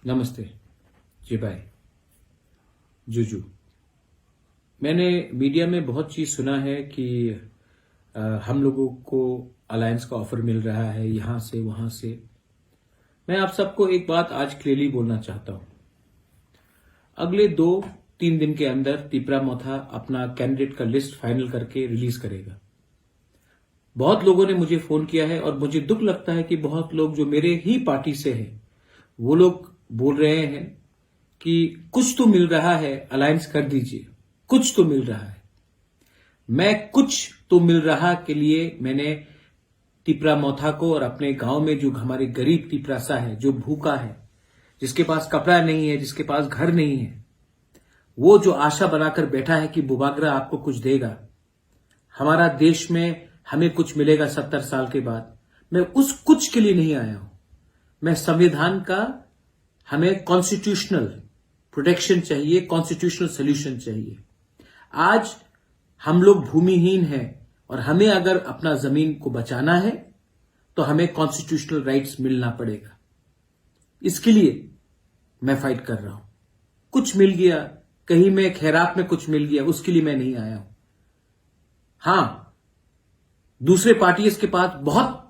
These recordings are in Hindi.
नमस्ते जी भाई। जुजू, मैंने मीडिया में बहुत चीज सुना है कि हम लोगों को अलायंस का ऑफर मिल रहा है यहां से वहां से। मैं आप सबको एक बात आज क्लियरली बोलना चाहता हूं। अगले 2-3 दिन के अंदर तिपरा मोथा अपना कैंडिडेट का लिस्ट फाइनल करके रिलीज करेगा। बहुत लोगों ने मुझे फोन किया है और मुझे दुख लगता है कि बहुत लोग जो मेरे ही पार्टी से हैं वो लोग बोल रहे हैं कि कुछ तो मिल रहा है, अलायंस कर दीजिए, कुछ तो मिल रहा है। मैं कुछ तो मिल रहा के लिए मैंने तिपरा मोथा को और अपने गांव में जो हमारे गरीब तिपरासा है, जो भूखा है, जिसके पास कपड़ा नहीं है, जिसके पास घर नहीं है, वो जो आशा बनाकर बैठा है कि बुबागरा आपको कुछ देगा, हमारा देश में हमें कुछ मिलेगा 70 साल के बाद, मैं उस कुछ के लिए नहीं आया हूं। मैं संविधान का, हमें कॉन्स्टिट्यूशनल प्रोटेक्शन चाहिए, कॉन्स्टिट्यूशनल सोल्यूशन चाहिए। आज हम लोग भूमिहीन हैं और हमें अगर अपना जमीन को बचाना है तो हमें कॉन्स्टिट्यूशनल राइट्स मिलना पड़ेगा। इसके लिए मैं फाइट कर रहा हूं। कुछ मिल गया, कहीं में खैरात में कुछ मिल गया, उसके लिए मैं नहीं आया हूं। हां, दूसरे पार्टीज के पास बहुत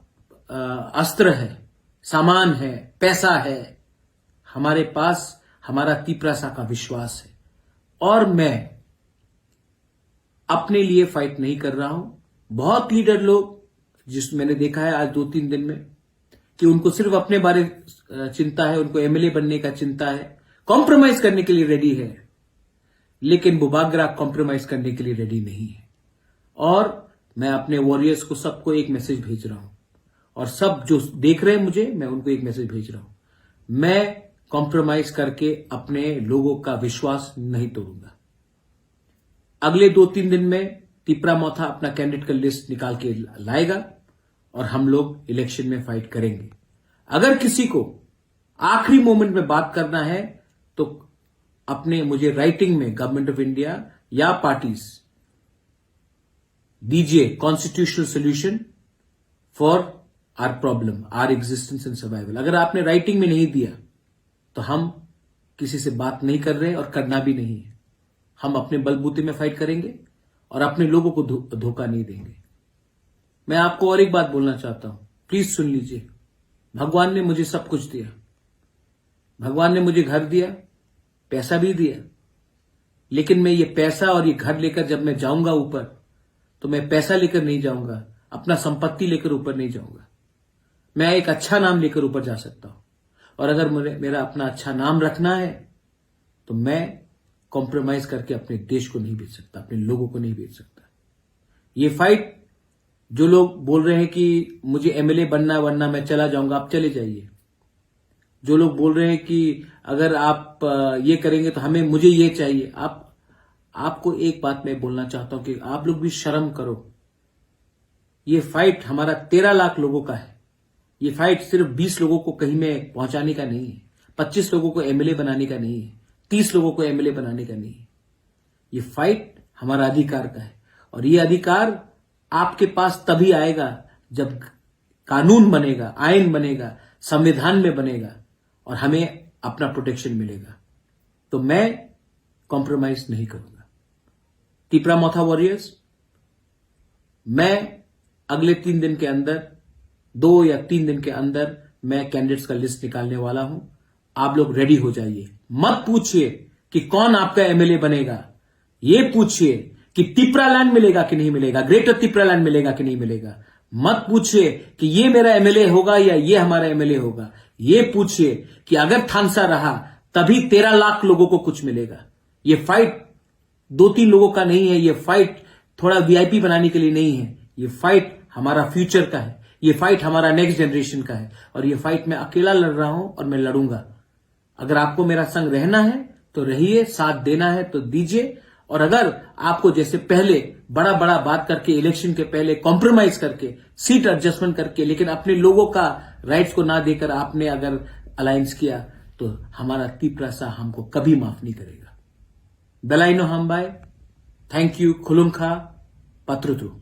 अस्त्र है, सामान है, पैसा है। हमारे पास हमारा तिपरासा का विश्वास है और मैं अपने लिए फाइट नहीं कर रहा हूं। बहुत लीडर लोग, जिस मैंने देखा है आज 2-3 दिन में, कि उनको सिर्फ अपने बारे चिंता है, उनको एमएलए बनने का चिंता है, कॉम्प्रोमाइज करने के लिए रेडी है, लेकिन बुबागरा कॉम्प्रोमाइज करने के लिए रेडी नहीं है। और मैं अपने वॉरियर्स को सबको एक मैसेज भेज रहा हूं और सब जो देख रहे हैं मुझे, मैं उनको एक मैसेज भेज रहा हूं। मैं कॉम्प्रोमाइज करके अपने लोगों का विश्वास नहीं तोड़ूंगा। अगले 2-3 दिन में तिपरा मोथा अपना कैंडिडेट का लिस्ट निकाल के लाएगा और हम लोग इलेक्शन में फाइट करेंगे। अगर किसी को आखिरी मोमेंट में बात करना है तो अपने मुझे राइटिंग में गवर्नमेंट ऑफ इंडिया या पार्टीज दीजिए constitutional solution for our problem, our existence and survival. अगर आपने राइटिंग में नहीं दिया तो हम किसी से बात नहीं कर रहे और करना भी नहीं है। हम अपने बलबूते में फाइट करेंगे और अपने लोगों को धोखा नहीं देंगे। मैं आपको और एक बात बोलना चाहता हूं, प्लीज सुन लीजिए। भगवान ने मुझे सब कुछ दिया। भगवान ने मुझे घर दिया, पैसा भी दिया, लेकिन मैं ये पैसा और ये घर लेकर जब मैं जाऊंगा ऊपर, तो मैं पैसा लेकर नहीं जाऊंगा, अपना संपत्ति लेकर ऊपर नहीं जाऊंगा। मैं एक अच्छा नाम लेकर ऊपर जा सकता हूं। और अगर मेरा अपना अच्छा नाम रखना है तो मैं कॉम्प्रोमाइज करके अपने देश को नहीं बेच सकता, अपने लोगों को नहीं बेच सकता। ये फाइट, जो लोग बोल रहे हैं कि मुझे एमएलए बनना वरना मैं चला जाऊंगा, आप चले जाइए। जो लोग बोल रहे हैं कि अगर आप ये करेंगे तो मुझे ये चाहिए, आपको एक बात मैं बोलना चाहता हूं कि आप लोग भी शर्म करो। ये फाइट हमारा 13 लाख लोगों का है। ये फाइट सिर्फ 20 लोगों को कहीं में पहुंचाने का नहीं है, 25 लोगों को एमएलए बनाने का नहीं है, 30 लोगों को एमएलए बनाने का नहीं है। ये फाइट हमारा अधिकार का है और ये अधिकार आपके पास तभी आएगा जब कानून बनेगा, आईन बनेगा, संविधान में बनेगा और हमें अपना प्रोटेक्शन मिलेगा। तो मैं कॉम्प्रोमाइज नहीं करूंगा। तिपरा मोथा वॉरियर्स, मैं अगले 3 दिन के अंदर, 2 या 3 दिन के अंदर मैं कैंडिडेट्स का लिस्ट निकालने वाला हूं। आप लोग रेडी हो जाइए। मत पूछिए कि कौन आपका एमएलए बनेगा, ये पूछिए कि तिपरालैंड मिलेगा कि नहीं मिलेगा, ग्रेटर तिपरालैंड मिलेगा कि नहीं मिलेगा। मत पूछिए कि ये मेरा एमएलए होगा या ये हमारा एमएलए होगा। ये पूछिए कि अगर थानसा रहा तभी 13 लाख लोगों को कुछ मिलेगा। ये फाइट 2-3 लोगों का नहीं है। ये फाइट थोड़ा वीआईपी बनाने के लिए नहीं है। ये फाइट हमारा फ्यूचर का है। ये फाइट हमारा नेक्स्ट जनरेशन का है और ये फाइट मैं अकेला लड़ रहा हूं और मैं लड़ूंगा। अगर आपको मेरा संग रहना है तो रहिए, साथ देना है तो दीजिए। और अगर आपको जैसे पहले बड़ा बड़ा बात करके, इलेक्शन के पहले कॉम्प्रोमाइज करके, सीट एडजस्टमेंट करके, लेकिन अपने लोगों का राइट्स को ना देकर आपने अगर अलायंस किया तो हमारा तिपरासा हमको कभी माफ नहीं करेगा। दलाइनो हमबाय, थैंक यू, खुलुमखा, पत्रुतु।